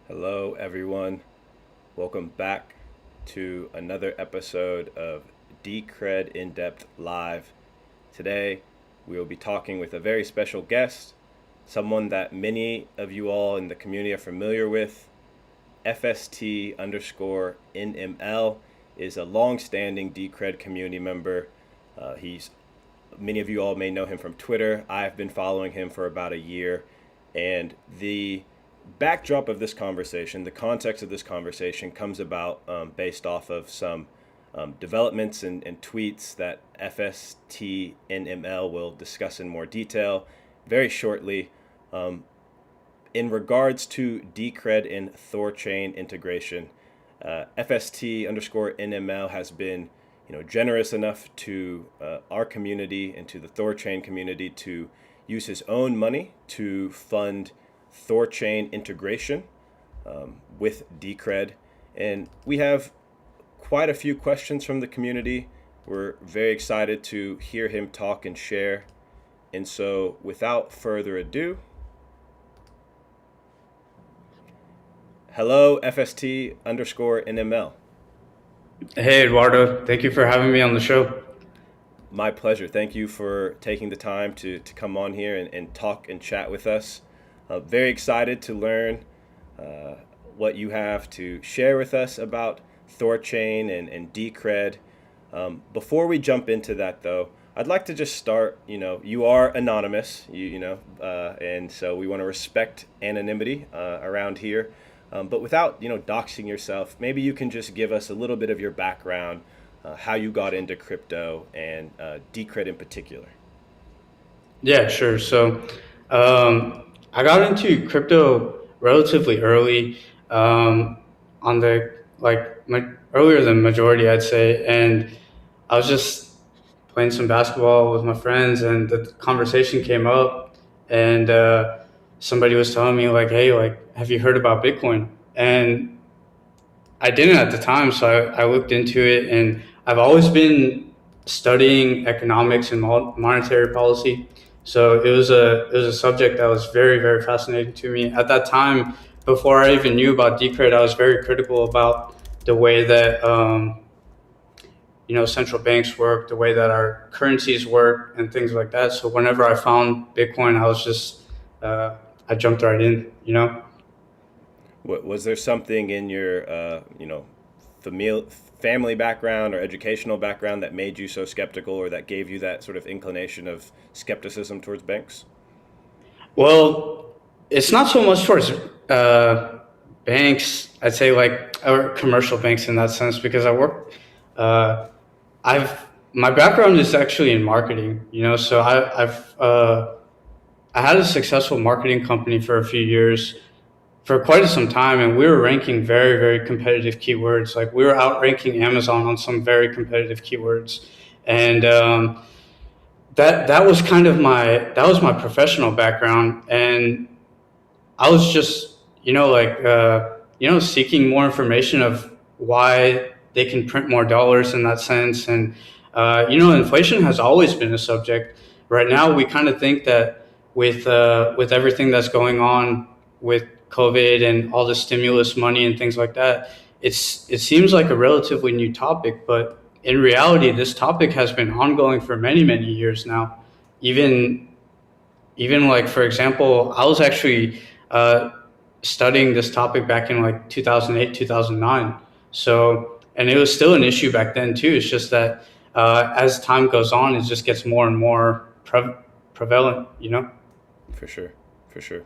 Hello, everyone. Welcome back to another episode of Decred In Depth Live. Today, we will be talking with a very special guest, someone that many of you all in the community are familiar with. FST underscore NML is a long-standing Decred community member. He's Many of you all may know him from Twitter. I've been following him for about a year, and the backdrop of this conversation, the context of this conversation, comes about based off of some developments and tweets that FSTNML will discuss in more detail very shortly. In regards to Decred and Thorchain integration, FST underscore NML has been generous enough to our community and to the Thorchain community to use his own money to fund Thorchain integration with Decred. And we have quite a few questions from the community. We're very excited to hear him talk and share. And so without further ado, hello, FST underscore NML. Hey, Eduardo. Thank you for having me on the show. My pleasure. Thank you for taking the time to come on here and talk and chat with us. Very excited to learn what you have to share with us about Thorchain and Decred. Before we jump into that, though, I'd like to just start. You are anonymous, and so we want to respect anonymity around here. But without, doxing yourself, maybe you can just give us a little bit of your background, how you got into crypto and Decred in particular. Yeah, sure. I got into crypto relatively early, on the earlier than majority, I'd say. And I was just playing some basketball with my friends, and the conversation came up, and somebody was telling me like, "Hey, have you heard about Bitcoin?" And I didn't at the time, so I looked into it, and I've always been studying economics and monetary policy. So it was a subject that was very, very fascinating to me at that time. Before I even knew about Decred, I was very critical about the way that central banks work, the way that our currencies work, and things like that. So whenever I found Bitcoin, I was just I jumped right in. Was there something in your, family background or educational background that made you so skeptical, or that gave you that sort of inclination of skepticism towards banks? Well, it's not so much towards banks, I'd say, or commercial banks in that sense, because I work. Uh, I've my background is actually in marketing, so I had a successful marketing company for a few years, for quite some time, and we were ranking very, very competitive keywords. Like, we were outranking Amazon on some very competitive keywords, and that was my professional background. And I was just seeking more information of why they can print more dollars in that sense. And inflation has always been a subject. Right now, we kind of think that with everything that's going on with COVID and all the stimulus money and things like that, it seems like a relatively new topic, but in reality, this topic has been ongoing for many, many years now. Even like, for example, I was actually studying this topic back in like 2008, 2009. So, and it was still an issue back then too. It's just that as time goes on, it just gets more and more prevalent. For sure, for sure.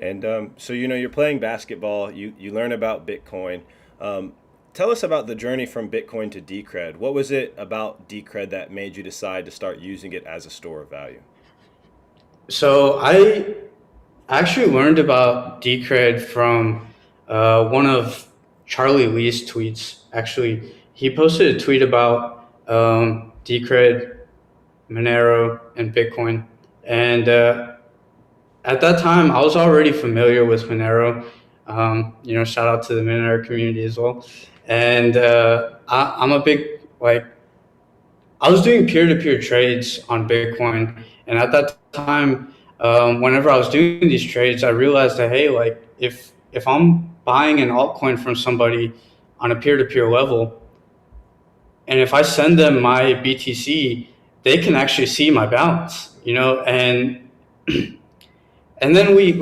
And so you're playing basketball. You learn about Bitcoin. Tell us about the journey from Bitcoin to Decred. What was it about Decred that made you decide to start using it as a store of value? So I actually learned about Decred from one of Charlie Lee's tweets. Actually, he posted a tweet about Decred, Monero, and Bitcoin. And at that time, I was already familiar with Monero. Shout out to the Monero community as well. And I'm a big, I was doing peer-to-peer trades on Bitcoin, and at that time, whenever I was doing these trades, I realized that, hey, if if I'm buying an altcoin from somebody on a peer-to-peer level, and if I send them my BTC, they can actually see my balance, and then we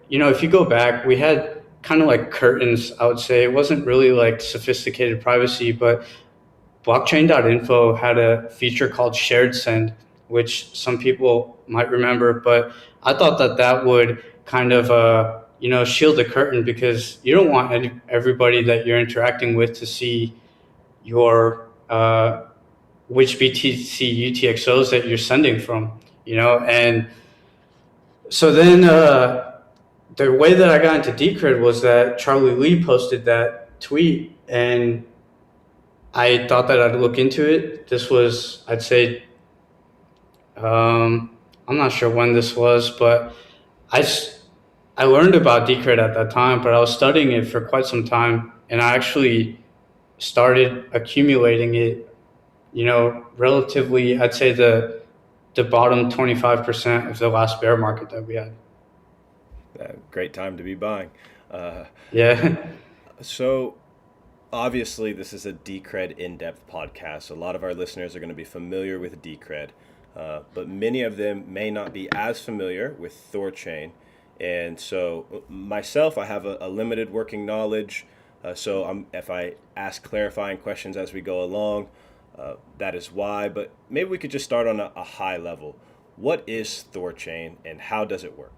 if you go back, we had kind of like curtains, I would say. It wasn't really like sophisticated privacy, but blockchain.info had a feature called shared send, which some people might remember, but I thought that would kind of, shield the curtain, because you don't want everybody that you're interacting with to see your, which BTC UTXOs that you're sending from, and so then the way that I got into Decred was that Charlie Lee posted that tweet, and I thought that I'd look into it. This was, I'd say, I'm not sure when this was, but I learned about Decred at that time, but I was studying it for quite some time, and I actually started accumulating it, relatively, I'd say the bottom 25% of the last bear market that we had. Great time to be buying. Yeah. So obviously this is a Decred in-depth podcast. A lot of our listeners are going to be familiar with Decred, but many of them may not be as familiar with Thorchain. And so myself, I have a limited working knowledge. If I ask clarifying questions as we go along, that is why. But maybe we could just start on a high level. What is Thorchain and how does it work?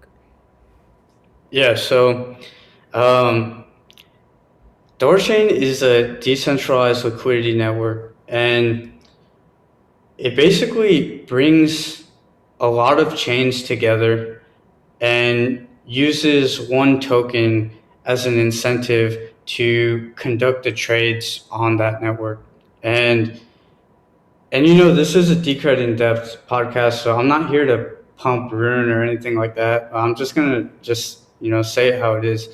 Yeah, so Thorchain is a decentralized liquidity network, and it basically brings a lot of chains together and uses one token as an incentive to conduct the trades on that network. And this is a Decred in-depth podcast, so I'm not here to pump Rune or anything like that. I'm just gonna say it how it is.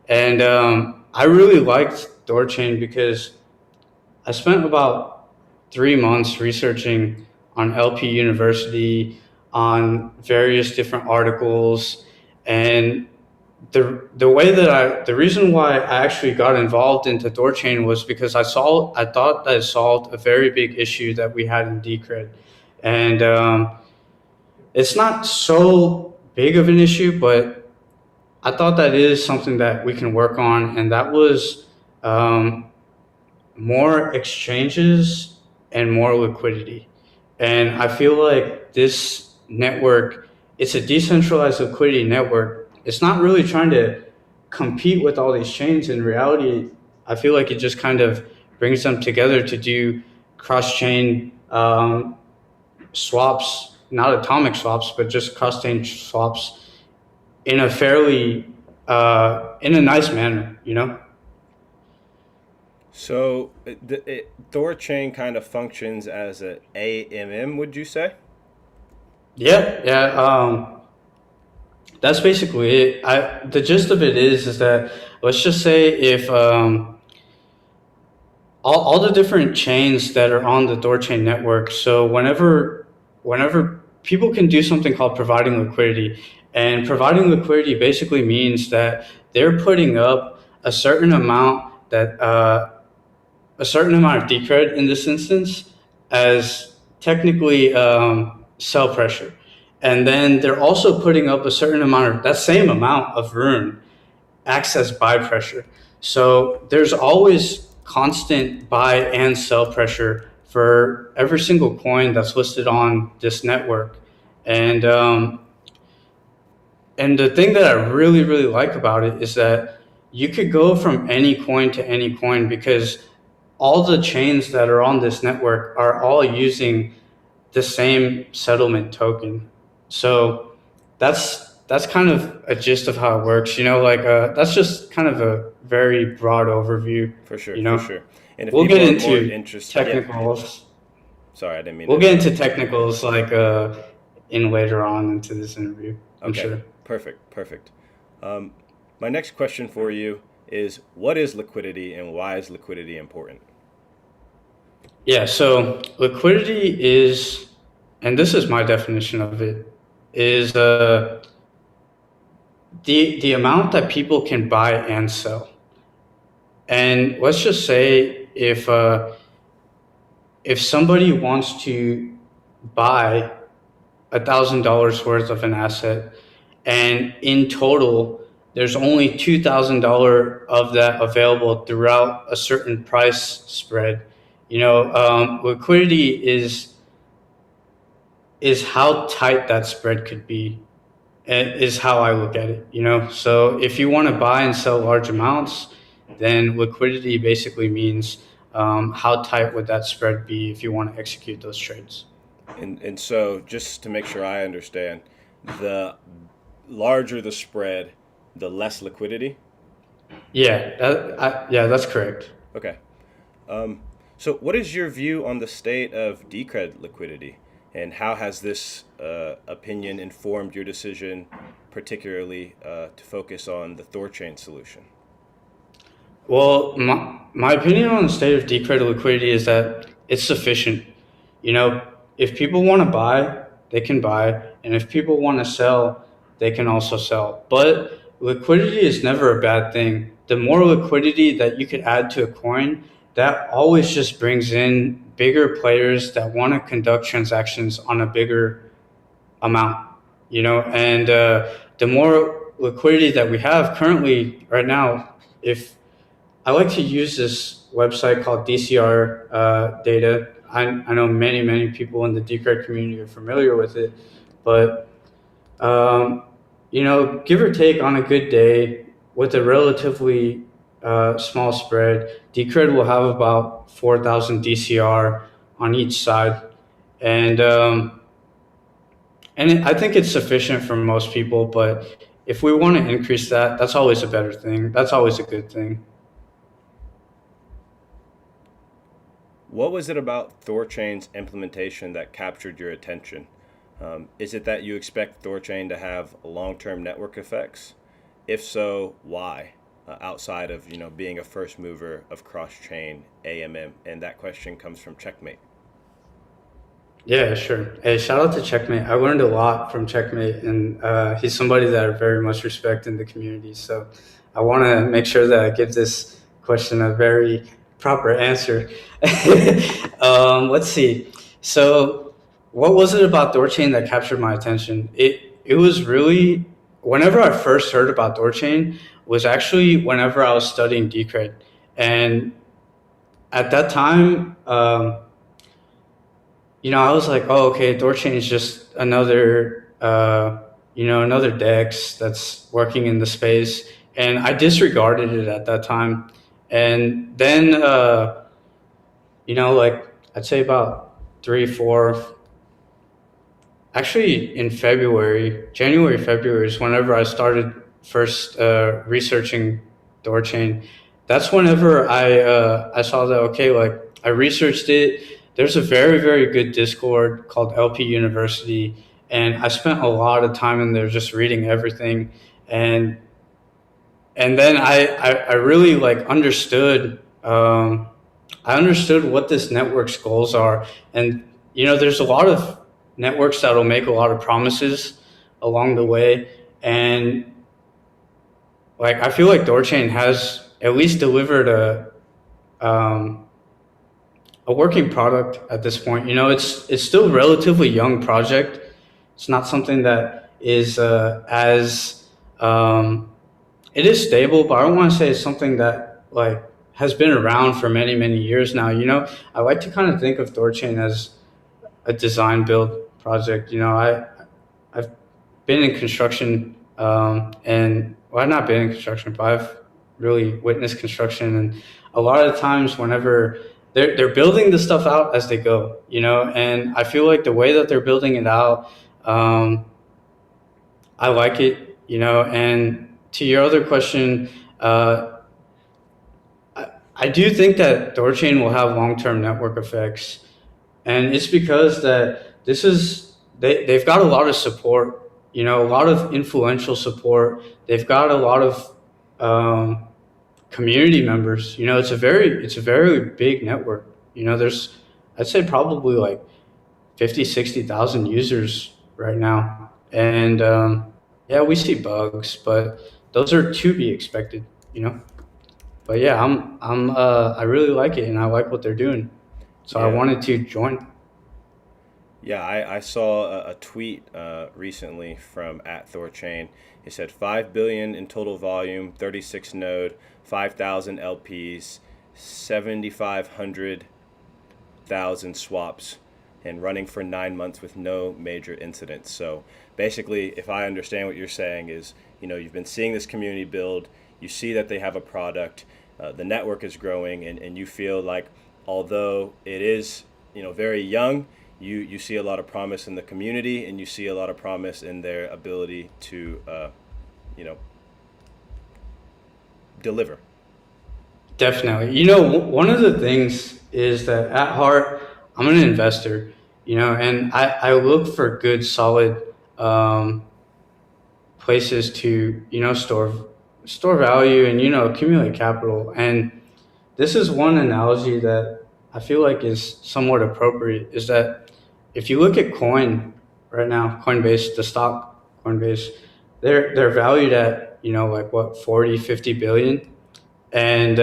And I really liked Thorchain because I spent about 3 months researching on LP University, on various different articles, and the reason why I actually got involved into Thorchain was because I thought that it solved a very big issue that we had in Decred, and it's not so big of an issue, but I thought that is something that we can work on, and that was more exchanges and more liquidity. And I feel like this network, it's a decentralized liquidity network. It's not really trying to compete with all these chains. In reality, I feel like it just kind of brings them together to do cross-chain swaps, not atomic swaps, but just cross-chain swaps in a fairly, in a nice manner, So Thorchain kind of functions as an AMM, would you say? Yeah. That's basically it. The gist of it is that, let's just say, if all the different chains that are on the Thorchain network. So whenever people can do something called providing liquidity, and providing liquidity basically means that they're putting up a certain amount of Decred in this instance as technically sell pressure. And then they're also putting up a certain amount of that same amount of Rune acts as buy pressure. So there's always constant buy and sell pressure for every single coin that's listed on this network. And the thing that I really, really like about it is that you could go from any coin to any coin, because all the chains that are on this network are all using the same settlement token. So that's kind of a gist of how it works. That's just kind of a very broad overview. For sure, for sure. And if we'll get into technicals. Yeah. Sorry, I didn't mean. We'll get into technicals in later on into this interview. I'm sure. Perfect. My next question for you is, what is liquidity and why is liquidity important? Yeah, so liquidity is, and this is my definition of it, is the the amount that people can buy and sell. And let's just say if somebody wants to buy $1,000 worth of an asset, and in total there's only $2,000 of that available throughout a certain price spread. Liquidity is how tight that spread could be, is how I look at it. So if you want to buy and sell large amounts, then liquidity basically means how tight would that spread be if you want to execute those trades. And so, just to make sure I understand, the larger the spread, the less liquidity? Yeah, that's correct. Okay. So what is your view on the state of Decred liquidity, and how has this opinion informed your decision, particularly to focus on the Thorchain solution? Well, my opinion on the state of Decred liquidity is that it's sufficient. If people want to buy, they can buy, and if people want to sell, they can also sell. But liquidity is never a bad thing. The more liquidity that you could add to a coin, that always just brings in bigger players that want to conduct transactions on a bigger amount. And the more liquidity that we have currently right now, if I like to use this website called DCR Data. I know many people in the Decred community are familiar with it, but give or take on a good day with a relatively small spread, Decred will have about 4,000 DCR on each side, and I think it's sufficient for most people. But if we want to increase that, that's always a better thing. That's always a good thing. What was it about Thorchain's implementation that captured your attention? Is it that you expect Thorchain to have long-term network effects? If so, why? Outside of being a first mover of cross-chain AMM, and that question comes from Checkmate. Yeah, sure. Hey, shout out to Checkmate. I learned a lot from Checkmate, and he's somebody that I very much respect in the community. So I want to make sure that I give this question a very proper answer. Let's see. So what was it about Thorchain that captured my attention? It was really, whenever I first heard about Thorchain, was actually whenever I was studying Decred. And at that time, I was like, oh, okay, Thorchain is just another, another DEX that's working in the space. And I disregarded it at that time. And then, I'd say about 3, 4, actually in January, February is whenever I started first researching Thorchain. That's whenever I saw that, okay, I researched it. There's a very, very good Discord called LP University, and I spent a lot of time in there just reading everything. And then I really understood I understood what this network's goals are. And there's a lot of networks that'll make a lot of promises along the way, and I feel like Thorchain has at least delivered a working product at this point. It's still a relatively young project. It's not something that is it is stable, but I don't want to say it's something that has been around for many years now. I like to kind of think of Thorchain as a design build project. I've been in construction, and I've not been in construction, but I've really witnessed construction, and a lot of times whenever they're building the stuff out as they go, and I feel like the way that they're building it out, I like it, and to your other question, I do think that Thorchain will have long-term network effects, and it's because that they've got a lot of support, a lot of influential support. They've got a lot of community members. It's a very big network. There's, I'd say, probably 50, 60,000 users right now, and Yeah, we see bugs, but those are to be expected, you know. But yeah, I really like it, and I like what they're doing, so I Yeah. wanted to join. Yeah, I saw a tweet recently from at Thorchain. He said 5 billion in total volume, 36 node, 5,000 LPs, 7,500,000 swaps, and running for 9 months with no major incidents. So basically, if I understand what you're saying, is you've been seeing this community build, you see that they have a product, the network is growing, and you feel like although it is very young, you see a lot of promise in the community, and you see a lot of promise in their ability to you know deliver. Definitely. One of the things is that at heart, I'm an investor, and I look for good, solid um, places to, store value and, accumulate capital. And this is one analogy that I feel like is somewhat appropriate is that if you look at coin right now, Coinbase, the stock Coinbase, they're valued at, like what, 40, 50 billion. And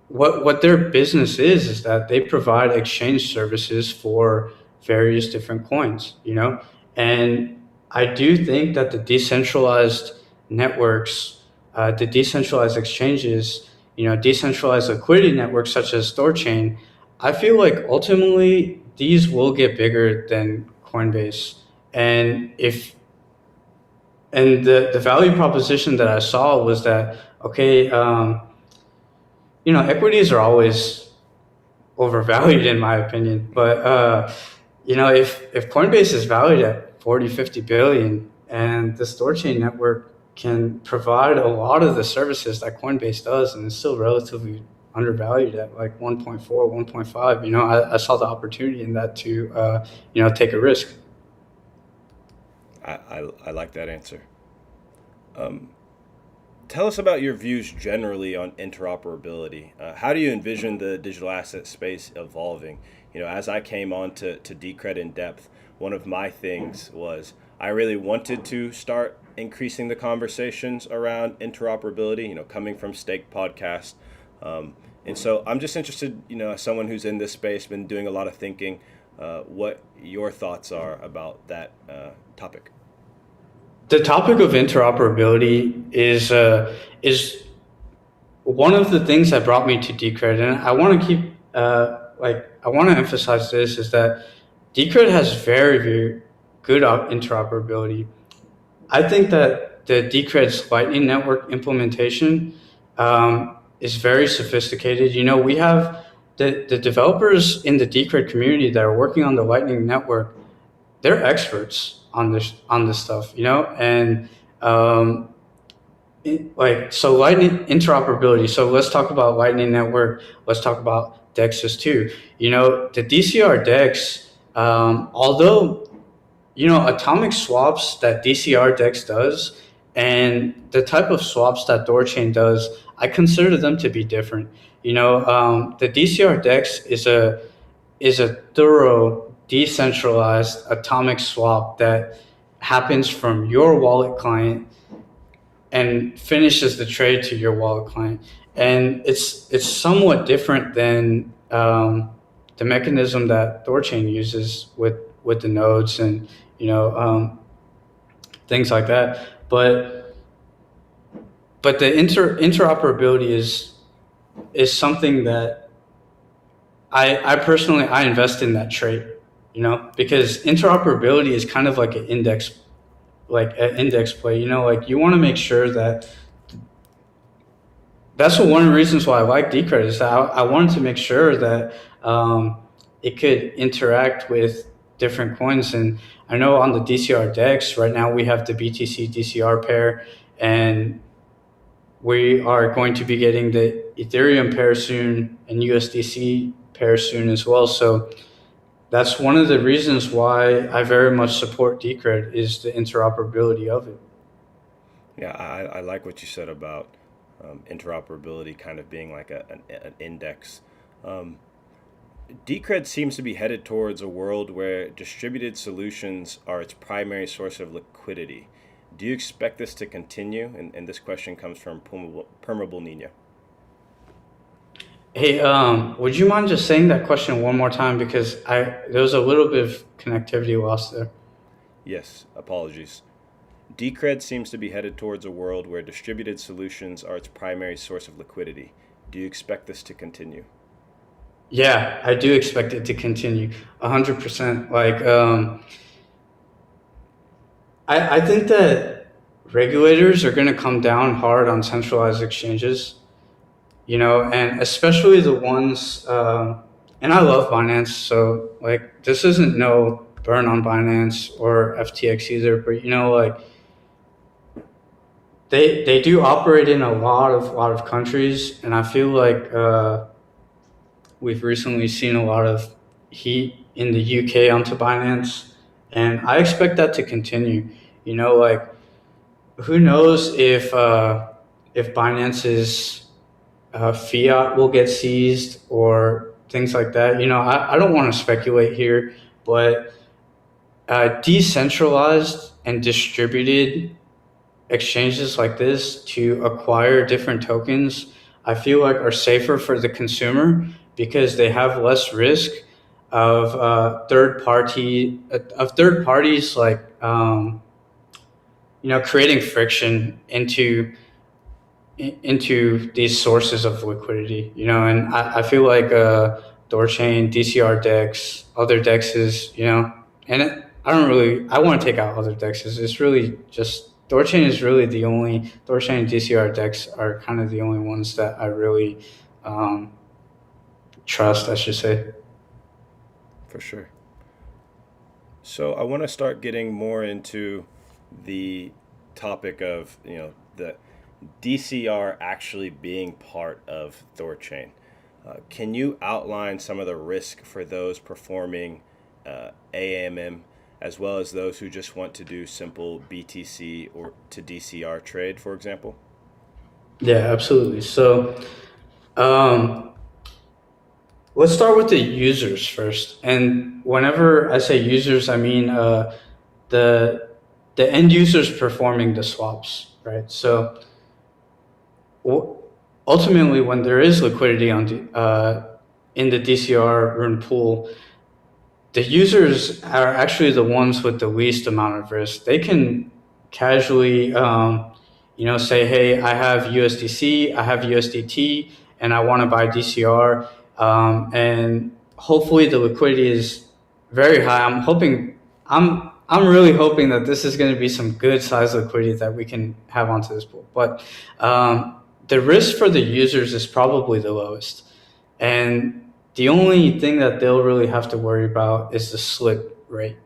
what their business is that they provide exchange services for various different coins, and I do think that the decentralized networks, the decentralized exchanges, decentralized liquidity networks such as Thorchain, I feel like ultimately these will get bigger than Coinbase. And if and the value proposition that I saw was that, okay, equities are always overvalued in my opinion. But if Coinbase is valued at 40, 50 billion, and the store chain network can provide a lot of the services that Coinbase does, and it's still relatively undervalued at like 1.4, 1.5, I saw the opportunity in that to take a risk. I like that answer. Tell us about your views generally on interoperability. How do you envision the digital asset space evolving? As I came on to Decred in depth, one of my things was I really wanted to start increasing the conversations around interoperability, coming from Stake Podcast. And so I'm just interested, as someone who's in this space, been doing a lot of thinking, what your thoughts are about that topic. The topic of interoperability is one of the things that brought me to Decred, and I want to keep I want to emphasize this is that Decred has very, very good interoperability. I think that the Decred's Lightning Network implementation is very sophisticated. We have the developers in the Decred community that are working on the Lightning Network. They're experts on this stuff, and um, so Lightning interoperability. So let's talk about Lightning Network. Let's talk about DEXs too. The DCRDEX, although atomic swaps that DCRDEX does and the type of swaps that Thorchain does, I consider them to be different. The DCRDEX is a thorough decentralized atomic swap that happens from your wallet client and finishes the trade to your wallet client. And it's somewhat different than the mechanism that Thorchain uses with the nodes and things like that. But the interoperability is something that I personally I invest in that trait, because interoperability is kind of like an index play. Like you want to make sure that that's one of the reasons why I like Decred is that I wanted to make sure that it could interact with different coins. And I know on the DCRDEX right now we have the BTC DCR pair, and we are going to be getting the Ethereum pair soon and USDC pair soon as well. So that's one of the reasons why I very much support Decred is the interoperability of it. Yeah, I like what you said about interoperability kind of being like an index. Um, Decred seems to be headed towards a world where distributed solutions are its primary source of liquidity. Do you expect this to continue? And this question comes from Permeable Nino. Hey, would you mind just saying that question one more time because there was a little bit of connectivity loss there. Yes, apologies. Decred seems to be headed towards a world where distributed solutions are its primary source of liquidity. Do you expect this to continue? Yeah, I do expect it to continue 100%. I think that regulators are going to come down hard on centralized exchanges, and especially the ones, and I love Binance, so like this isn't no burn on Binance or FTX either, but they do operate in a lot of countries, and I feel like we've recently seen a lot of heat in the UK onto Binance, and I expect that to continue. Like who knows if Binance's fiat will get seized or things like that. I don't want to speculate here, but decentralized and distributed exchanges like this to acquire different tokens, I feel like are safer for the consumer because they have less risk of third parties like creating friction into these sources of liquidity. And I feel like Thorchain, DCRDEX, other dexes, and I want to take out other dexes. It's really just Thorchain is really the only Thorchain and DCRDEX are kind of the only ones that I really trust, I should say. For sure. So I want to start getting more into the topic of the DCR actually being part of Thorchain. Can you outline some of the risk for those performing AMM as well as those who just want to do simple BTC or to DCR trade, for example? Yeah, absolutely. So let's start with the users first. And whenever I say users, I mean the end users performing the swaps, right? So ultimately, when there is liquidity in the DCR rune pool, the users are actually the ones with the least amount of risk. They can casually, say, hey, I have USDC, I have USDT, and I want to buy DCR. And hopefully the liquidity is very high. I'm really hoping that this is going to be some good size liquidity that we can have onto this pool. But the risk for the users is probably the lowest. And the only thing that they'll really have to worry about is the slip rate,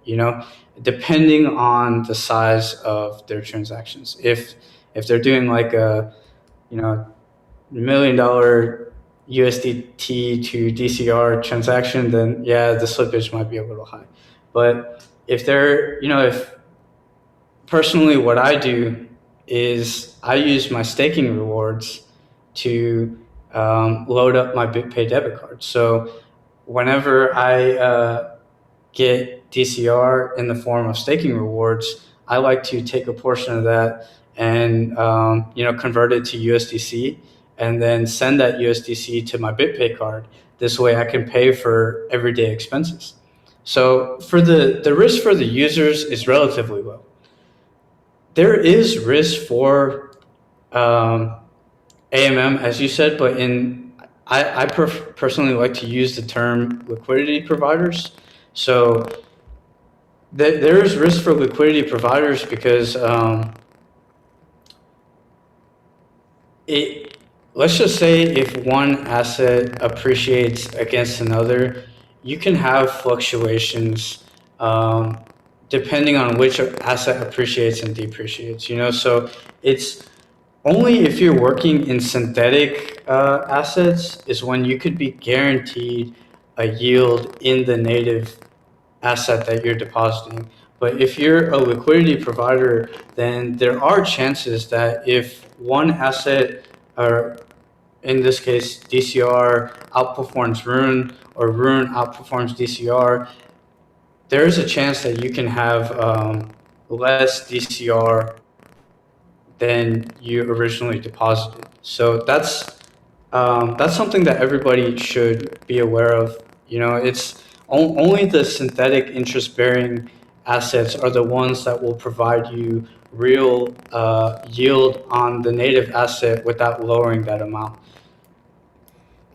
depending on the size of their transactions. If they're doing like a, $1 million USDT to DCR transaction, then yeah, the slippage might be a little high. But if they're, if personally what I do is I use my staking rewards to load up my BitPay debit card. So whenever I get DCR in the form of staking rewards, I like to take a portion of that and convert it to USDC and then send that USDC to my BitPay card. This way I can pay for everyday expenses. So for the risk for the users is relatively low. There is risk for AMM, as you said, but I personally like to use the term liquidity providers. So there is risk for liquidity providers because let's just say if one asset appreciates against another, you can have fluctuations depending on which asset appreciates and depreciates. So it's only if you're working in synthetic assets is when you could be guaranteed a yield in the native asset that you're depositing. But if you're a liquidity provider, then there are chances that if one asset or in this case, DCR outperforms Rune or Rune outperforms DCR, there is a chance that you can have less DCR than you originally deposited. So that's something that everybody should be aware of. You know, it's only the synthetic interest-bearing assets are the ones that will provide you real yield on the native asset without lowering that amount.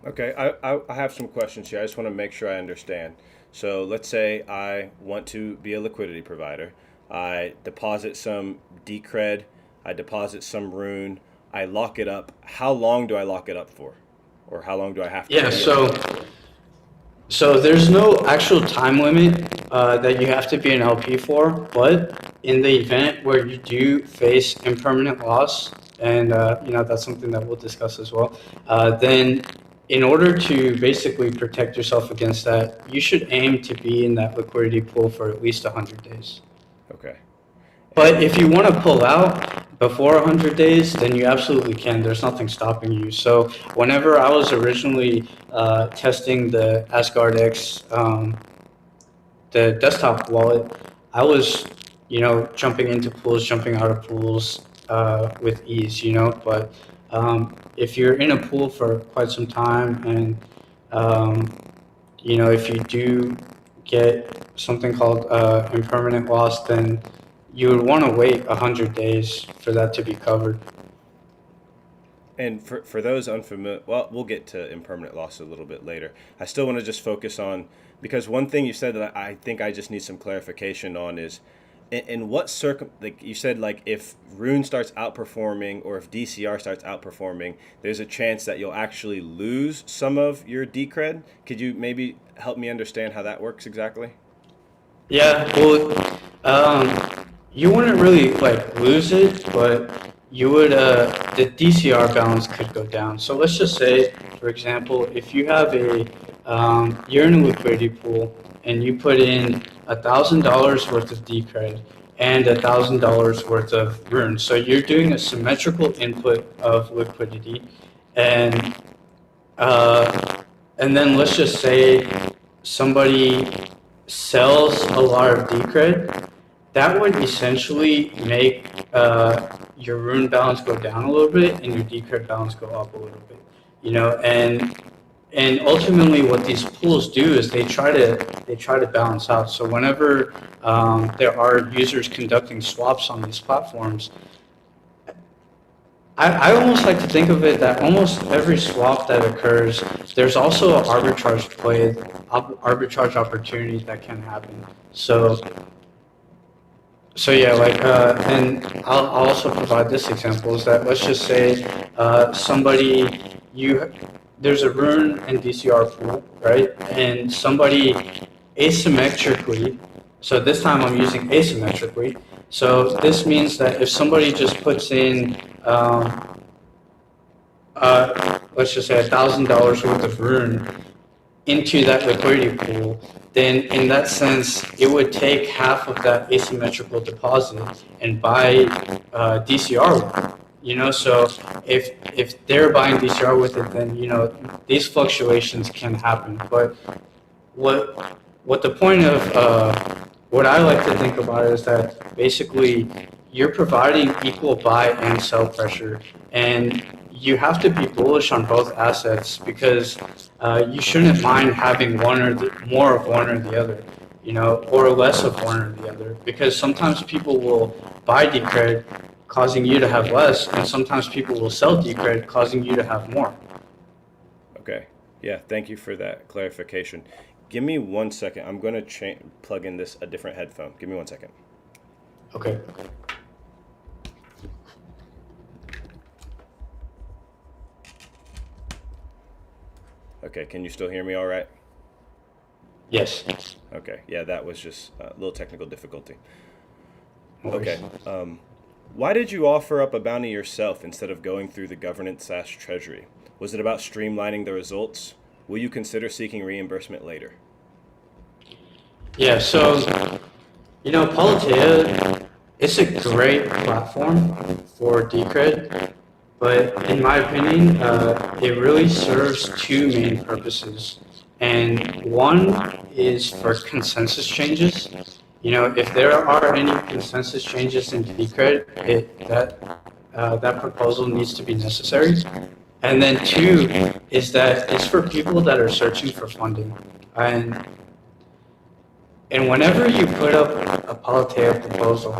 Okay, I have some questions here. I just want to make sure I understand. So let's say I want to be a liquidity provider. I deposit some Decred, I deposit some Rune, I lock it up. How long do I lock it up for? Or how long do I have to Yeah, be on it? so there's no actual time limit that you have to be an LP for, but in the event where you do face impermanent loss, and you know that's something that we'll discuss as well, then in order to basically protect yourself against that, you should aim to be in that liquidity pool for at least 100 days. Okay. But if you want to pull out before 100 days, then you absolutely can. There's nothing stopping you. So whenever I was originally testing the DCRDEX, the desktop wallet, I was, you know, jumping into pools, jumping out of pools with ease, you know. But if you're in a pool for quite some time and, you know, if you do get something called impermanent loss, then you would want to wait 100 days for that to be covered. And for those unfamiliar, well, we'll get to impermanent loss a little bit later. I still want to just focus on, because one thing you said that I think I just need some clarification on is, in what like you said, like if Rune starts outperforming or if DCR starts outperforming, there's a chance that you'll actually lose some of your Decred. Could you maybe help me understand how that works exactly? Yeah, well, you wouldn't really like lose it, but you would, the DCR balance could go down. So let's just say, for example, if you have you're in a liquidity pool and you put in $1,000 worth of Decred and $1,000 worth of Rune. So you're doing a symmetrical input of liquidity, and uh, and then let's just say somebody sells a lot of Decred, that would essentially make your Rune balance go down a little bit and your Decred balance go up a little bit. You know, and ultimately what these pools do is they try to balance out. So whenever there are users conducting swaps on these platforms, I almost like to think of it that almost every swap that occurs, there's also an arbitrage play, arbitrage opportunity that can happen. So yeah, like, and I'll also provide this example is that let's just say there's a Rune and DCR pool, right? And somebody asymmetrically, so this time I'm using asymmetrically. So this means that if somebody just puts in, let's just say $1,000 worth of Rune into that liquidity pool, then in that sense, it would take half of that asymmetrical deposit and buy DCR. You know, so if they're buying DCR with it, then you know these fluctuations can happen. But what the point of what I like to think about is that basically you're providing equal buy and sell pressure, and you have to be bullish on both assets because you shouldn't mind having more of one or the other, you know, or less of one or the other, because sometimes people will buy Decred causing you to have less, and sometimes people will sell Decred causing you to have more. Okay. Yeah, thank you for that clarification. Give me 1 second. I'm going to plug in a different headphone. Give me 1 second. Okay. Okay, can you still hear me all right? Yes. Okay, yeah, that was just a little technical difficulty. No Okay, worries. why did you offer up a bounty yourself instead of going through the governance/treasury? Was it about streamlining the results? Will you consider seeking reimbursement later? Yeah. So you know, Politea, it's a great platform for Decred. But in my opinion, it really serves two main purposes. And one is for consensus changes. You know, if there are any consensus changes in Decred, that proposal needs to be necessary. And then two is that it's for people that are searching for funding. And and whenever you put up a Politeia proposal,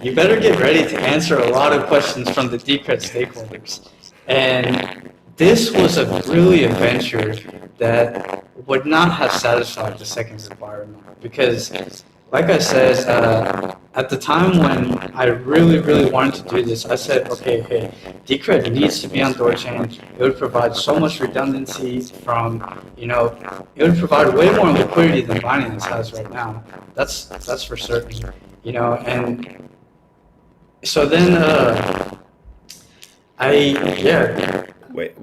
you better get ready to answer a lot of questions from the Decred stakeholders. And this was really a venture that would not have satisfied the second requirement because, like I said, at the time when I really, really wanted to do this, I said, okay, hey, Decred needs to be on Thorchain. It would provide so much redundancy it would provide way more liquidity than Binance has right now. That's for certain, and so then yeah. Wait,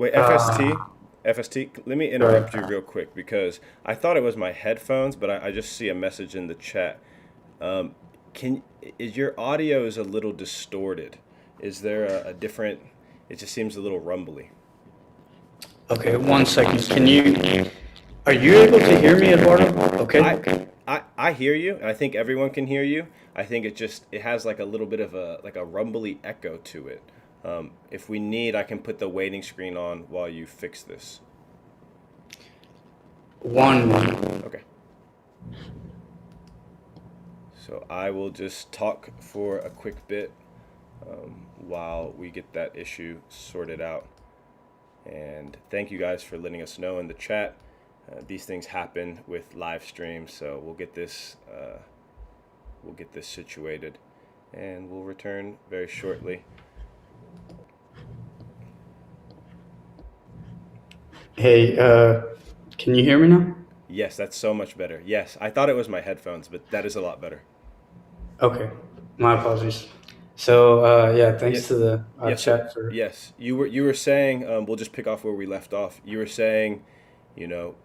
FST, let me interrupt you real quick because I thought it was my headphones, but I just see a message in the chat. Is your audio is a little distorted? Is there a different? It just seems a little rumbly. Okay, 1 second. Are you able to hear me, Eduardo? Okay. I hear you, and I think everyone can hear you. I think it has like a little bit of a rumbly echo to it. If we need, I can put the waiting screen on while you fix this. 1 moment. Okay. So I will just talk for a quick bit while we get that issue sorted out. And thank you guys for letting us know in the chat. These things happen with live streams, so we'll get this situated, and we'll return very shortly. Hey, can you hear me now? Yes, that's so much better. Yes, I thought it was my headphones, but that is a lot better. Okay, my apologies. So yeah, thanks to the chat for. Yes, you were saying we'll just pick off where we left off. You were saying, you'll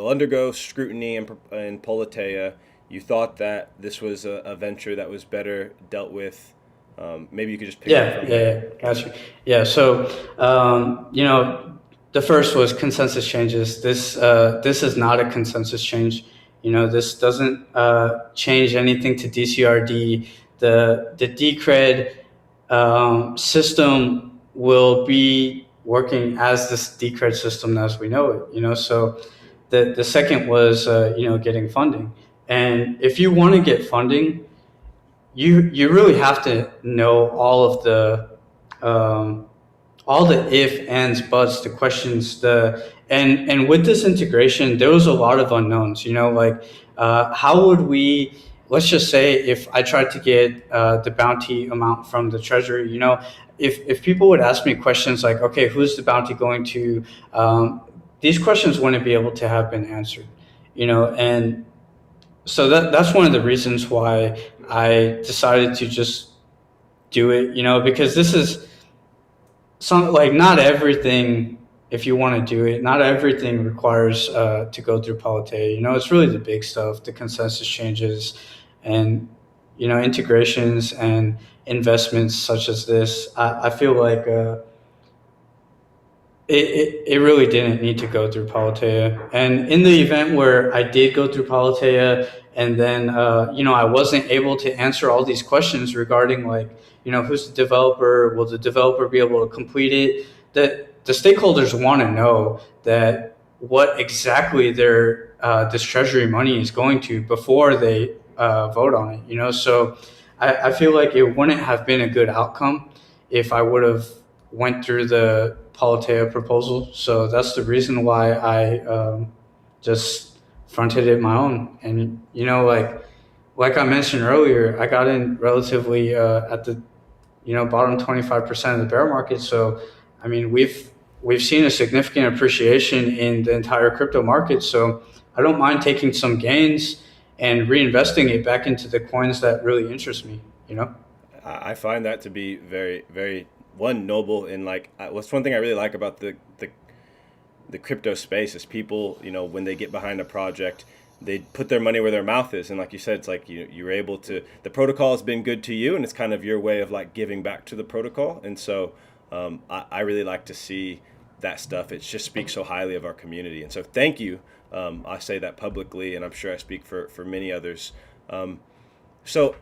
undergo scrutiny in Politeia. You thought that this was a venture that was better dealt with. Maybe you could just pick up from there. Yeah, gotcha. Yeah, so the first was consensus changes. This is not a consensus change. This doesn't change anything to DCRD. The Decred system will be working as this Decred system as we know it. So the second was getting funding. And if you want to get funding, you really have to know all of the if, ands, buts, the questions, and with this integration, there was a lot of unknowns. How would we? Let's just say if I tried to get the bounty amount from the treasury, if people would ask me questions like, okay, who's the bounty going to? These questions wouldn't be able to have been answered, and so that's one of the reasons why I decided to just do it, because this is not everything. If you want to do it, not everything requires to go through Politeia. It's really the big stuff, the consensus changes, and integrations and investments such as this. I feel like it really didn't need to go through Politeia. And in the event where I did go through Politeia, and then I wasn't able to answer all these questions regarding who's the developer, will the developer be able to complete it? That the stakeholders want to know that what exactly their this treasury money is going to before they vote on it. So I feel like it wouldn't have been a good outcome if I would have went through the Politeia proposal. So that's the reason why I just fronted it my own. And like I mentioned earlier, I got in relatively at the bottom 25% of the bear market. So I mean, we've seen a significant appreciation in the entire crypto market. So I don't mind taking some gains and reinvesting it back into the coins that really interest me. I find that to be very, very noble. And what's one thing I really like about the crypto space is people, when they get behind a project, they put their money where their mouth is. And like you said, it's like you're able to, the protocol has been good to you, and it's kind of your way of like giving back to the protocol. And so I really like to see that stuff. It just speaks so highly of our community. And so thank you. I say that publicly, and I'm sure I speak for many others. So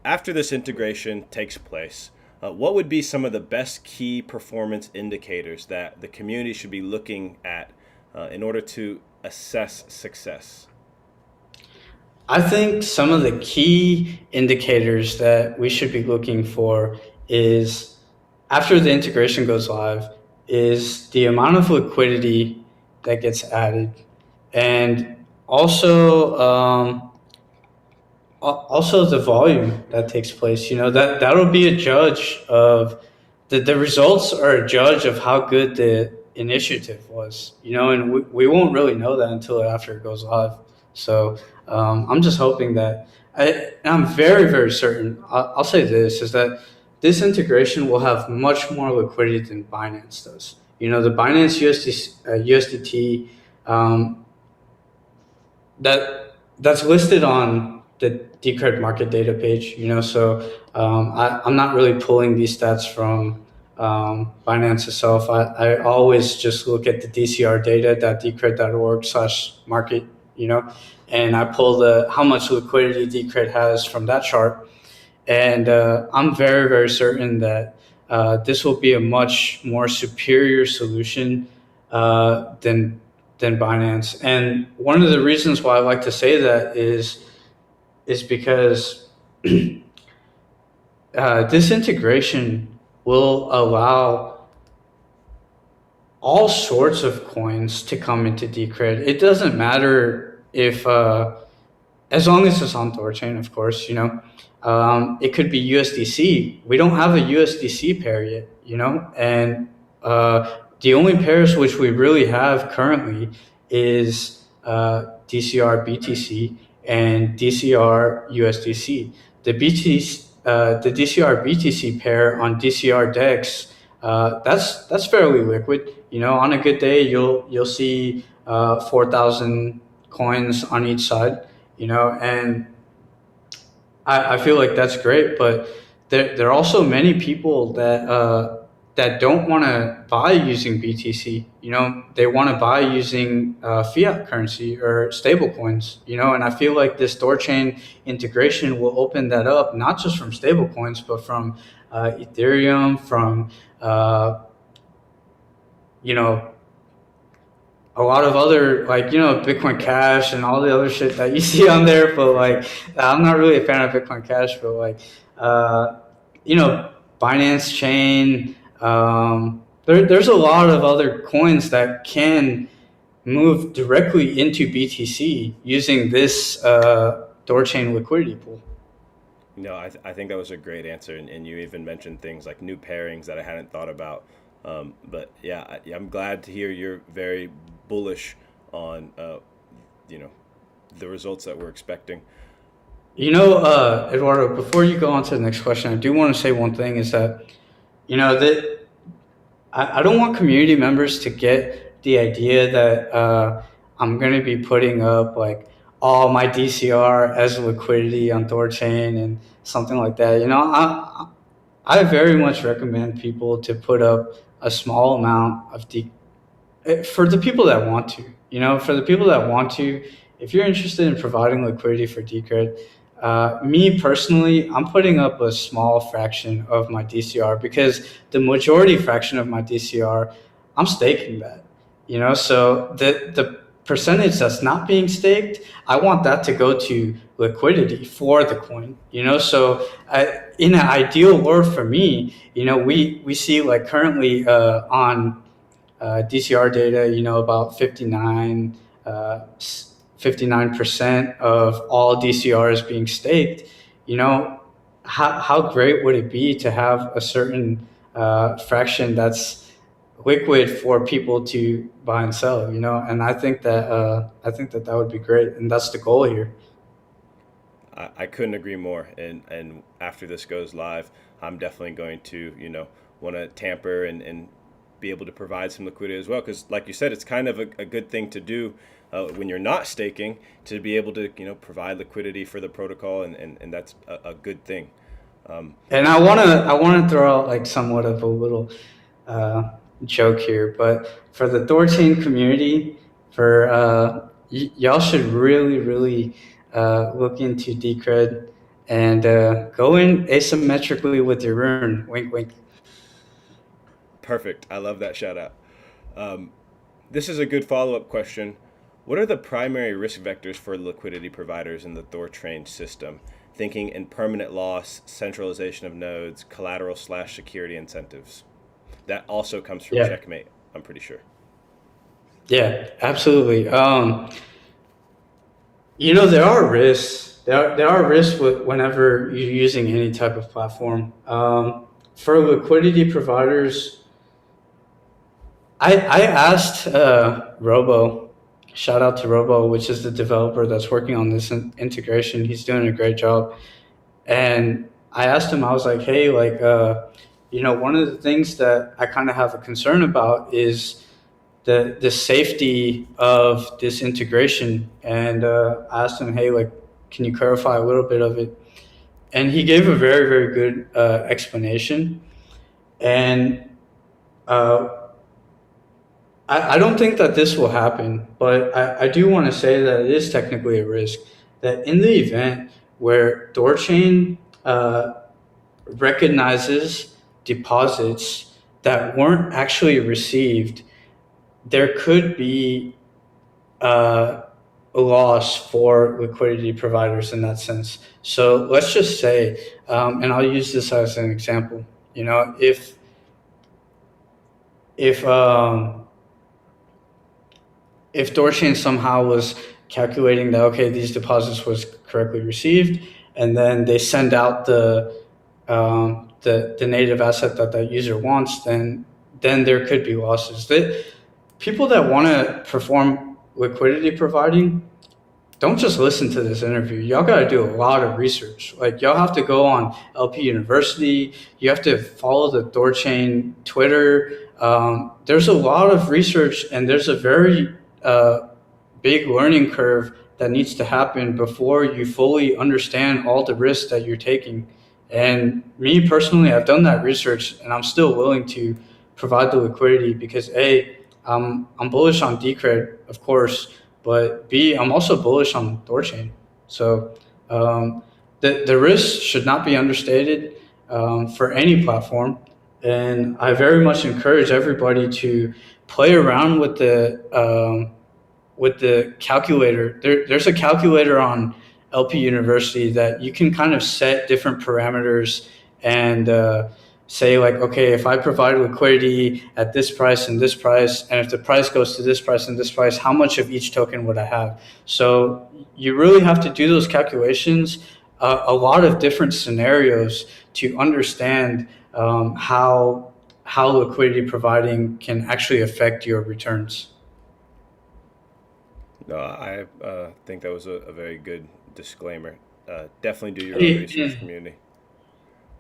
after this integration takes place, what would be some of the best key performance indicators that the community should be looking at in order to assess success? I think some of the key indicators that we should be looking for is after the integration goes live is the amount of liquidity that gets added, and also the volume that takes place. That'll be a judge of the results are a judge of how good the initiative was. And we won't really know that until after it goes live. So I'm just hoping that I'm very, very certain. I'll say this is that this integration will have much more liquidity than Binance does. The Binance USDT that's listed on the Decred market data page. So I'm not really pulling these stats from Binance itself. I always just look at the DCR data.decred.org/market, and I pull how much liquidity Decred has from that chart. And I'm very, very certain that this will be a much more superior solution than Binance. And one of the reasons why I like to say that is because this integration will allow all sorts of coins to come into Decred. It doesn't matter if, as long as it's on Thorchain, of course, it could be USDC. We don't have a USDC pair yet, and the only pairs which we really have currently is DCR BTC and DCR USDC. The DCR BTC pair on DCRDEX, that's fairly liquid. On a good day, you'll see 4,000 coins on each side. And I feel like that's great, but there are also many people that don't want to buy using BTC. They want to buy using fiat currency or stable coins. And I feel like this Thorchain integration will open that up, not just from stable coins, but from Ethereum, from a lot of other, Bitcoin Cash and all the other shit that you see on there. But I'm not really a fan of Bitcoin Cash, but Binance Chain. There's a lot of other coins that can move directly into BTC using this Thorchain liquidity pool. I think that was a great answer, and you even mentioned things like new pairings that I hadn't thought about. But yeah, I'm glad to hear you're very bullish on the results that we're expecting. Eduardo, before you go on to the next question, I do want to say one thing is that that I don't want community members to get the idea that I'm going to be putting up all my DCR as liquidity on Thorchain and something like that. I very much recommend people to put up a small amount of for the people that want to. For the people that want to, if you're interested in providing liquidity for Decred, me personally, I'm putting up a small fraction of my DCR because the majority fraction of my DCR, I'm staking that. So the percentage that's not being staked, I want that to go to liquidity for the coin. So in an ideal world for me, we see currently on DCR data, about 59% of all DCRs being staked. How great would it be to have a certain fraction that's liquid for people to buy and sell? And I think that would be great, and that's the goal here. I couldn't agree more. And after this goes live, I'm definitely going to want to tamper and be able to provide some liquidity as well. Because like you said, it's kind of a good thing to do when you're not staking, to be able to provide liquidity for the protocol, and that's a good thing. And I wanna throw out like somewhat of a little joke here, but for the Thorchain community, for y'all should really look into Decred and go in asymmetrically with your rune. Wink, wink. Perfect. I love that shout out. This is a good follow-up question. What are the primary risk vectors for liquidity providers in the Thorchain system? Thinking in permanent loss, centralization of nodes, collateral/security incentives. That also comes from Yeah, Checkmate, I'm pretty sure. yeah, absolutely. There are risks. There are risks whenever you're using any type of platform. For liquidity providers, I asked Robo, shout out to Robo, which is the developer that's working on this integration. He's doing a great job. And I asked him, I was like, hey, like, one of the things that I kind of have a concern about is the safety of this integration. And I asked him, hey, like, can you clarify a little bit of it? And he gave a very, very good explanation. And uh, I don't think that this will happen, but I do want to say that it is technically a risk. That in the event where Thorchain recognizes deposits that weren't actually received, there could be a loss for liquidity providers in that sense. So let's just say, and I'll use this as an example. If if Thorchain somehow was calculating that, okay, these deposits was correctly received, and then they send out the native asset that user wants, then there could be losses. People that want to perform liquidity providing, don't just listen to this interview. Y'all got to do a lot of research. Like, y'all have to go on LP University. You have to follow the Thorchain Twitter. There's a lot of research, and there's a very big learning curve that needs to happen before you fully understand all the risks that you're taking. And me personally, I've done that research, and I'm still willing to provide the liquidity because I'm bullish on Decred, of course, but B, I'm also bullish on Thorchain. So the risks should not be understated for any platform. And I very much encourage everybody to play around with the calculator. There's a calculator on LP University that you can kind of set different parameters and say like, okay, if I provide liquidity at this price and this price, and if the price goes to this price and this price, how much of each token would I have? So you really have to do those calculations, a lot of different scenarios to understand how liquidity providing can actually affect your returns. No, I think that was a very good disclaimer. Definitely do your own research, community.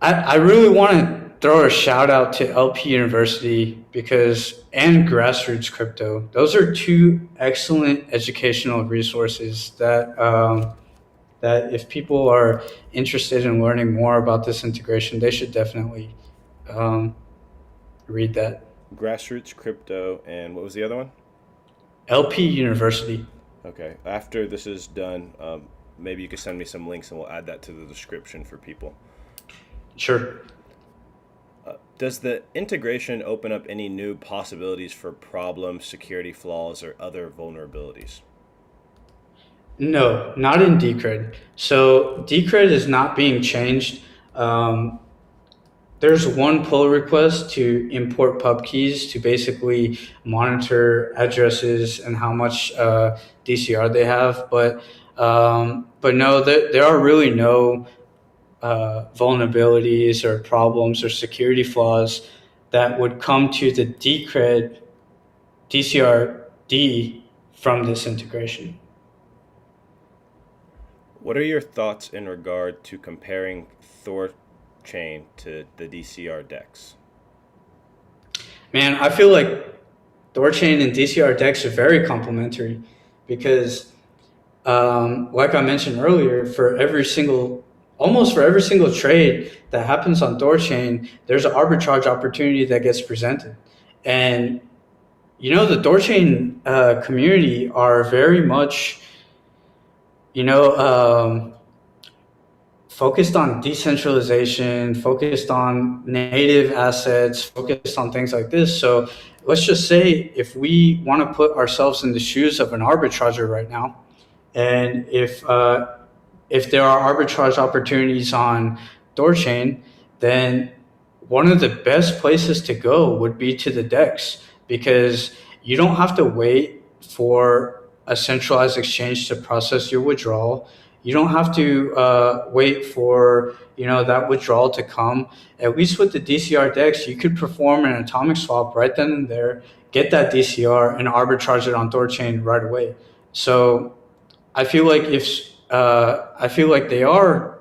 I really want to throw a shout out to LP University and Grassroots Crypto. Those are two excellent educational resources that if people are interested in learning more about this integration, they should definitely read that. Grassroots Crypto, and what was the other one? LP University. Okay. After this is done, maybe you could send me some links and we'll add that to the description for people. Sure. Does the integration open up any new possibilities for problems, security flaws, or other vulnerabilities? No, not in Decred. So Decred is not being changed. There's one pull request to import pub keys to basically monitor addresses and how much DCR they have, but no, there are really no vulnerabilities or problems or security flaws that would come to the Decred DCRD from this integration. What are your thoughts in regard to comparing Thorchain to the DCRDEX? Man, I feel like Thorchain and DCRDEX are very complementary because, like I mentioned earlier, almost for every single trade that happens on Thorchain, there's an arbitrage opportunity that gets presented. And, the Thorchain community are very much, you know, focused on decentralization, focused on native assets, focused on things like this. So let's just say if we want to put ourselves in the shoes of an arbitrager right now, and if there are arbitrage opportunities on Thorchain, then one of the best places to go would be to the DEX because you don't have to wait for a centralized exchange to process your withdrawal. You don't have to wait for that withdrawal to come. At least with the DCRDEX, you could perform an atomic swap right then and there, get that DCR, and arbitrage it on Thorchain right away. So I feel like they are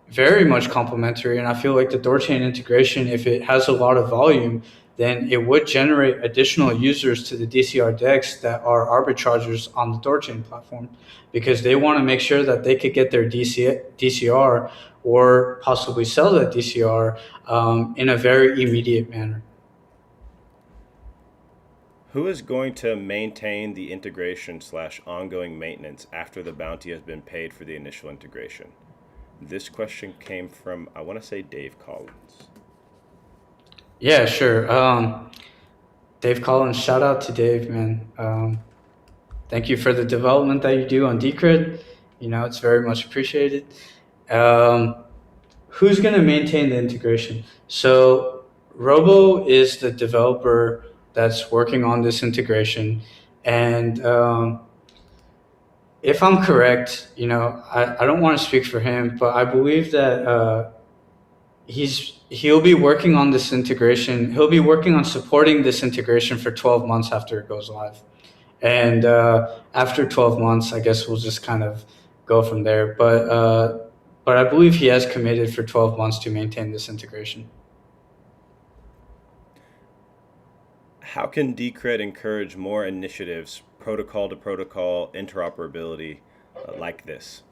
very much complementary, and I feel like the Thorchain integration, if it has a lot of volume, then it would generate additional users to the DCRDEX that are arbitragers on the Thorchain platform because they want to make sure that they could get their DCR or possibly sell that DCR in a very immediate manner. Who is going to maintain the integration / ongoing maintenance after the bounty has been paid for the initial integration? This question came from, I want to say, Dave Collins. Yeah, sure. Dave Collins, shout out to Dave, man. Thank you for the development that you do on Decred. It's very much appreciated. Who's going to maintain the integration? So Robo is the developer that's working on this integration. And if I'm correct, I don't want to speak for him, but I believe that he'll be working on this integration. He'll be working on supporting this integration for 12 months after it goes live. And after 12 months, I guess we'll just kind of go from there. But I believe he has committed for 12 months to maintain this integration. How can Decred encourage more initiatives, protocol to protocol interoperability like this?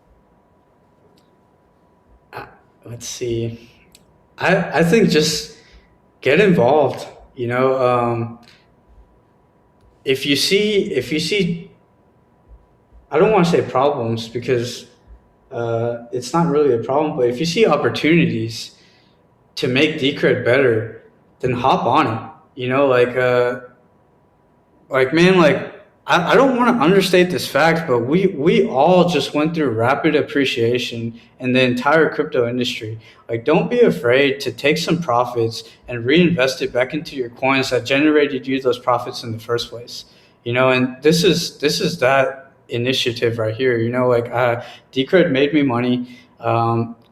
Let's see. I think just get involved. If you see, I don't want to say problems because it's not really a problem, but if you see opportunities to make Decred better, then hop on it. I don't want to understate this fact, but we all just went through rapid appreciation in the entire crypto industry. Don't be afraid to take some profits and reinvest it back into your coins that generated you those profits in the first place. And this is that initiative right here. Decred made me money. I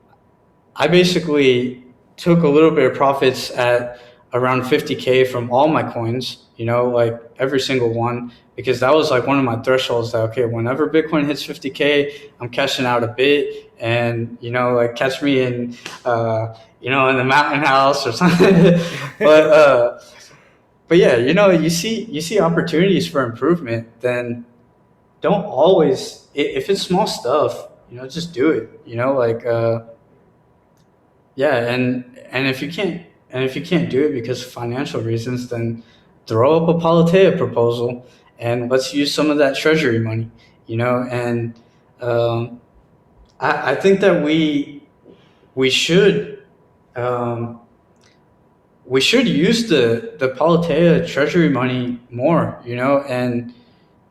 basically took a little bit of profits at around 50K from all my coins, every single one, because that was one of my thresholds that, okay, whenever Bitcoin hits 50K, I'm cashing out a bit and, catch me in, in the mountain house or something. But yeah, you see opportunities for improvement, then don't always, if it's small stuff, just do it, yeah. And if you can't do it because of financial reasons, then throw up a Politea proposal and let's use some of that treasury money, and I think that we should use the Politea treasury money more, and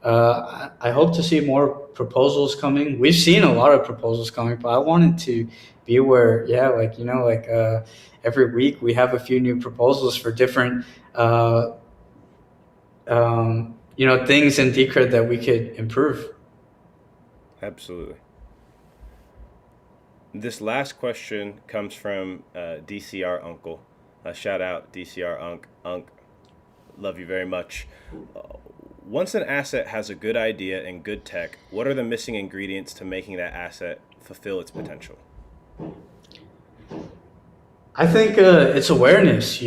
I hope to see more proposals coming. We've seen a lot of proposals coming, but I wanted to be where, every week we have a few new proposals for different, things in Decred that we could improve. Absolutely. This last question comes from DCR Uncle. Shout out DCR Unc. Love you very much. Once an asset has a good idea and good tech, what are the missing ingredients to making that asset fulfill its potential? I think it's awareness.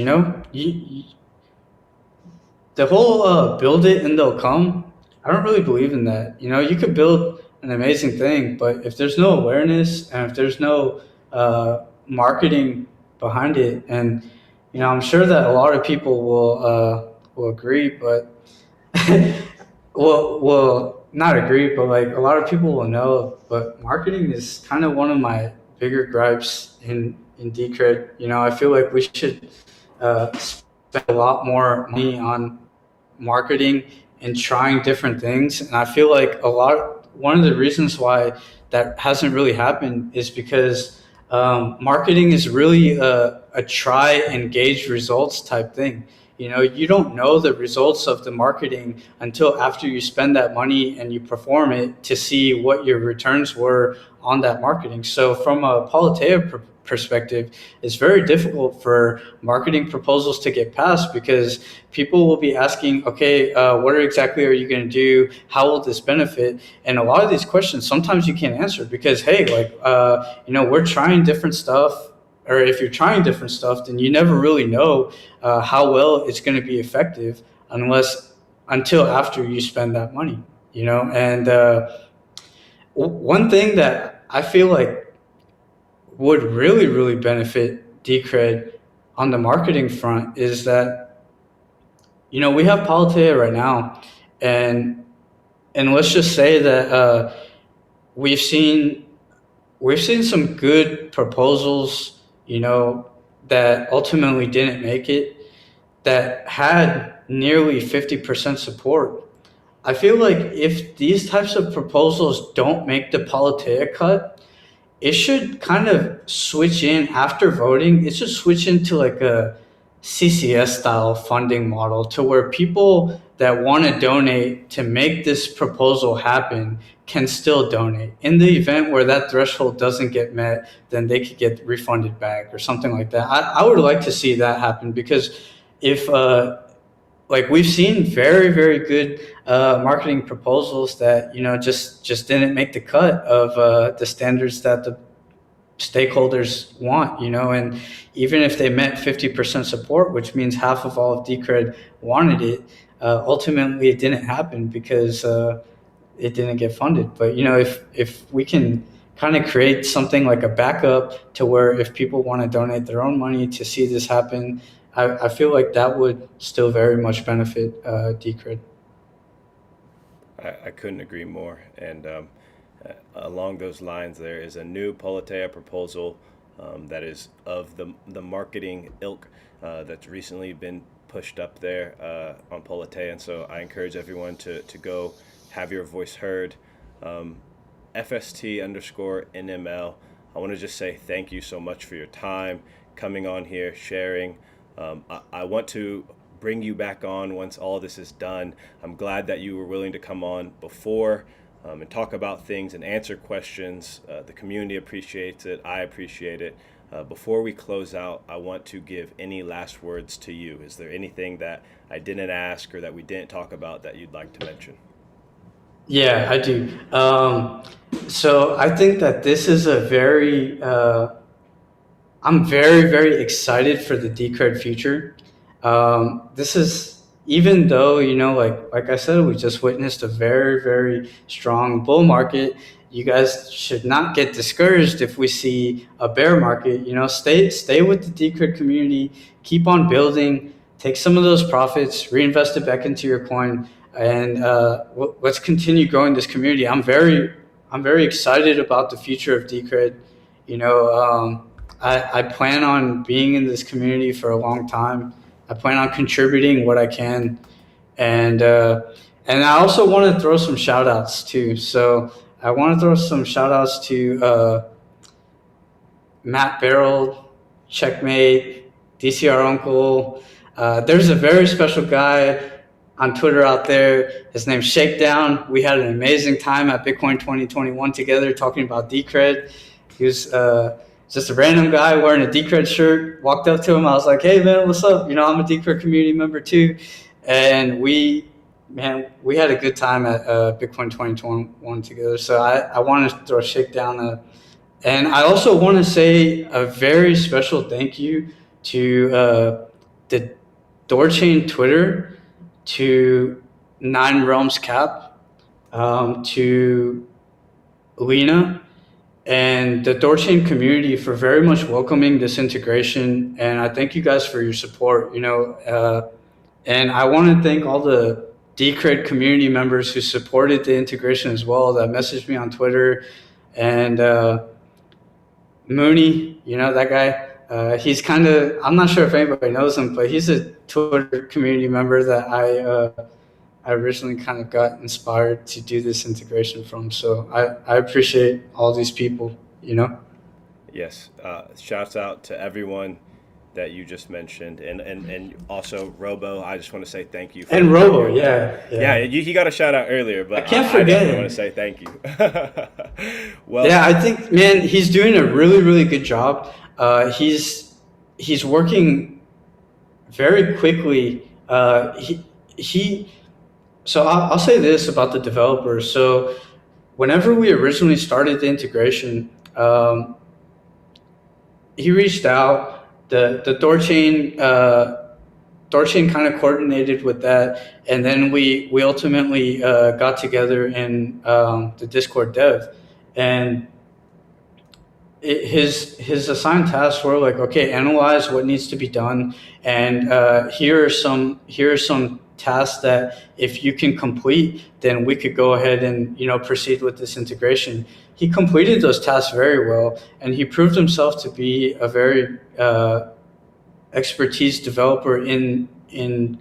the whole build it and they'll come, I don't really believe in that. You could build an amazing thing, but if there's no awareness and if there's no marketing behind it, and I'm sure that a lot of people will agree, but well, not agree, but like a lot of people will know. But marketing is kind of one of my bigger gripes in Decred. I feel like we should spend a lot more money on marketing and trying different things. And I feel like one of the reasons why that hasn't really happened is because marketing is really a try and gauge results type thing. You don't know the results of the marketing until after you spend that money and you perform it to see what your returns were on that marketing. So from a Politeia perspective, it's very difficult for marketing proposals to get passed because people will be asking, okay, what exactly are you going to do? How will this benefit? And a lot of these questions, sometimes you can't answer because, hey, like, we're trying different stuff. Or if you're trying different stuff, then you never really know how well it's going to be effective until after you spend that money, And one thing that I feel like would really, really benefit Decred on the marketing front is that, we have Politeia right now, and let's just say that we've seen some good proposals, that ultimately didn't make it, that had nearly 50% support. I feel like if these types of proposals don't make the Politeia cut, it should kind of switch in after voting. It should switch into like a CCS style funding model to where people that want to donate to make this proposal happen can still donate. In the event where that threshold doesn't get met, then they could get refunded back or something like that. I would like to see that happen because if like we've seen very, very good marketing proposals that just didn't make the cut of the standards that the stakeholders want, and even if they met 50% support, which means half of all of Decred wanted it, ultimately it didn't happen because it didn't get funded. But if we can kind of create something like a backup to where if people want to donate their own money to see this happen, I feel like that would still very much benefit Decred. I couldn't agree more. And along those lines, there is a new Politeia proposal that is of the marketing ilk that's recently been pushed up there on Politeia. And so I encourage everyone to go have your voice heard. FST underscore NML. I want to just say thank you so much for your time coming on here, sharing. I want to bring you back on once all this is done. I'm glad that you were willing to come on before and talk about things and answer questions. The community appreciates it. I appreciate it. Before we close out, I want to give any last words to you. Is there anything that I didn't ask or that we didn't talk about that you'd like to mention? Yeah, I do. So I think that this is I'm very, very excited for the Decred future. This is, even though, like I said, we just witnessed a very, very strong bull market. You guys should not get discouraged if we see a bear market. Stay with the Decred community, keep on building, take some of those profits, reinvest it back into your coin, and let's continue growing this community. I'm very excited about the future of Decred. I plan on being in this community for a long time. I plan on contributing what I can, and I also want to throw some shout outs too. So I want to throw some shout outs to Matt Barrel, Checkmate, DCR Uncle. There's a very special guy on Twitter out there. His name's Shakedown. We had an amazing time at Bitcoin 2021 together talking about Decred. He was just a random guy wearing a Decred shirt. Walked up to him. I was like, hey, man, what's up? I'm a Decred community member too. And we had a good time at Bitcoin 2021 together. So I want to throw a Shakedown. And I also want to say a very special thank you to the Thorchain Twitter. to Nine Realms Cap, to Lena, and the Thorchain community for very much welcoming this integration. And I thank you guys for your support. And I want to thank all the Decred community members who supported the integration as well, that messaged me on Twitter. And Mooney, that guy. He's kind of, I'm not sure if anybody knows him, but he's a Twitter community member that I originally kind of got inspired to do this integration from. So I appreciate all these people. Yes. Shouts out to everyone that you just mentioned, and also Robo. I just want to say thank you. And Robo, yeah. He got a shout out earlier, but I can't forget him. I want to say thank you. Well, yeah, I think, man, he's doing a really, really good job. He's working very quickly. So I'll say this about the developers. So whenever we originally started the integration, he reached out. The Thorchain kind of coordinated with that, and then we ultimately got together in the Discord dev, and his assigned tasks were like, okay, analyze what needs to be done, and here are some tasks that if you can complete, then we could go ahead and proceed with this integration. He completed those tasks very well, and he proved himself to be a very expertise developer in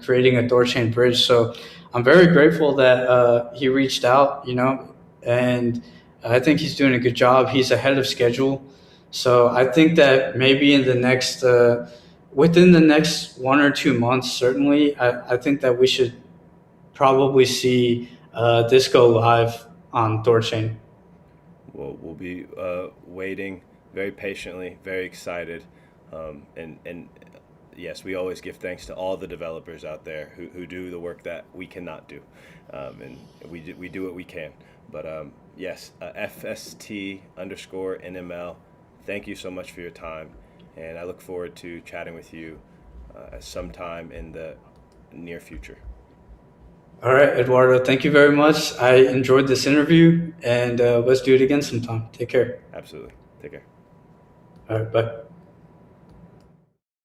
creating a Thorchain bridge. So I'm very grateful that he reached out, and I think he's doing a good job. He's ahead of schedule. So I think that maybe in the next, within the next 1 or 2 months, certainly, I think that we should probably see this go live on Thorchain. Well, we'll be waiting very patiently, very excited, and yes, we always give thanks to all the developers out there who do the work that we cannot do, and we do what we can. But yes, FST_NML. Thank you so much for your time, and I look forward to chatting with you sometime in the near future. All right, Eduardo, thank you very much. I enjoyed this interview, and let's do it again sometime. Take care. Absolutely. Take care. All right, bye.